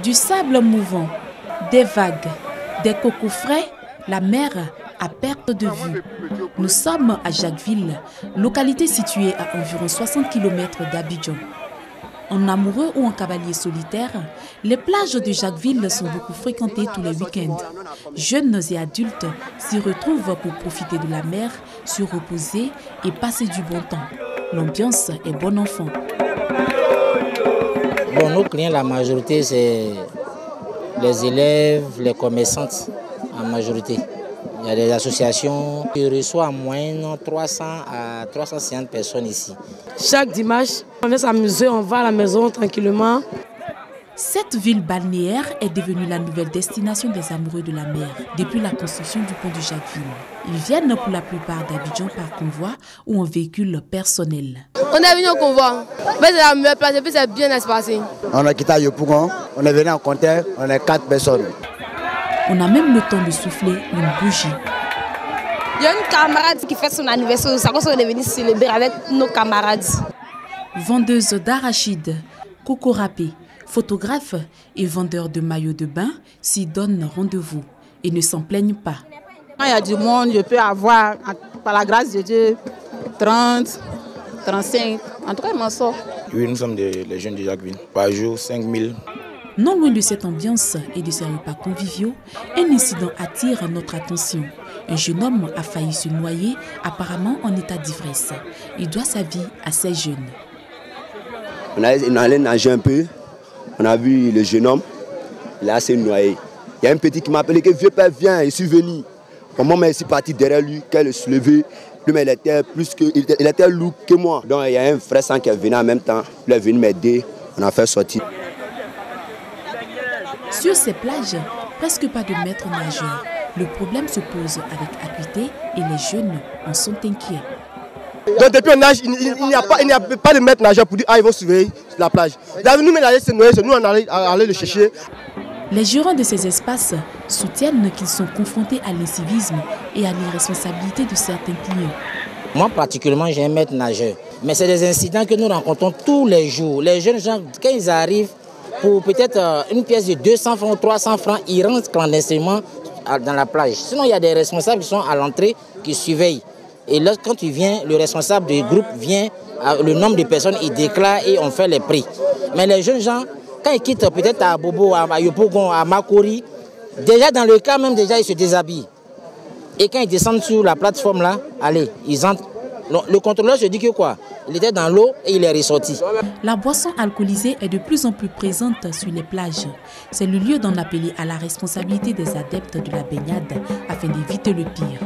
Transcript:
Du sable mouvant, des vagues, des cocos frais, la mer à perte de vue. Nous sommes à Jacquesville, localité située à environ 60 km d'Abidjan. En amoureux ou en cavalier solitaire, les plages de Jacquesville sont beaucoup fréquentées tous les week-ends. Jeunes et adultes s'y retrouvent pour profiter de la mer, se reposer et passer du bon temps. L'ambiance est bon enfant. Bon, nos clients, la majorité, c'est les élèves, les commerçantes, en majorité. Il y a des associations qui reçoivent en moyenne 300 à 350 personnes ici. Chaque dimanche, on vient s'amuser, on va à la maison tranquillement. Cette ville balnéaire est devenue la nouvelle destination des amoureux de la mer depuis la construction du pont de Jacquesville. Ils viennent pour la plupart d'Abidjan par convoi ou en véhicule personnel. On est venu au convoi, mais c'est la meilleure place et puis c'est bien espacé. On a quitté Yopougon, on est venu en compteur, on est 4 personnes. On a même le temps de souffler une bougie. Il y a une camarade qui fait son anniversaire, ça qu'on est venu célébrer avec nos camarades. Vendeuse d'arachides, coco râpé, photographes et vendeurs de maillots de bain s'y donnent rendez-vous et ne s'en plaignent pas. Quand il y a du monde, je peux avoir, par la grâce de Dieu, 30, 35. En tout cas, je m'en sors. Oui, nous sommes les jeunes de Jacquesville. Par jour, 5000. Non loin de cette ambiance et de ces repas conviviaux, un incident attire notre attention. Un jeune homme a failli se noyer, apparemment en état d'ivresse. Il doit sa vie à ces jeunes. On allait nager un peu, on a vu le jeune homme, il est assez noyé. Il y a un petit qui m'a appelé que vieux père viens, je suis venu. Maman est parti derrière lui, qu'elle se levait. Lui, mais il était lourd que moi. Donc il y a un frère sang qui est venu en même temps. Il est venu m'aider, on a fait sortir. Sur ces plages, presque pas de maîtres nageurs. Le problème se pose avec acuité et les jeunes en sont inquiets. Donc depuis on nage, il n'y a pas de maître nageur pour dire ils vont surveiller la plage. Nous, mais se noyer, c'est nous on allait le chercher. Les gérants de ces espaces soutiennent qu'ils sont confrontés à l'incivisme et à l'irresponsabilité de certains clients. Moi particulièrement, j'ai un maître nageur. Mais c'est des incidents que nous rencontrons tous les jours. Les jeunes gens, quand ils arrivent, pour peut-être une pièce de 200 francs ou 300 francs, ils rentrent clandestinement dans la plage. Sinon, il y a des responsables qui sont à l'entrée, qui surveillent. Et là, quand tu viens, le responsable du groupe vient, le nombre de personnes, il déclare et on fait les prix. Mais les jeunes gens, quand ils quittent peut-être à Bobo, à Yopougon, à Makori, déjà dans le cas même, déjà ils se déshabillent. Et quand ils descendent sur la plateforme là, allez, ils entrent. Le contrôleur se dit que quoi? Il était dans l'eau et il est ressorti. La boisson alcoolisée est de plus en plus présente sur les plages. C'est le lieu d'en appeler à la responsabilité des adeptes de la baignade afin d'éviter le pire.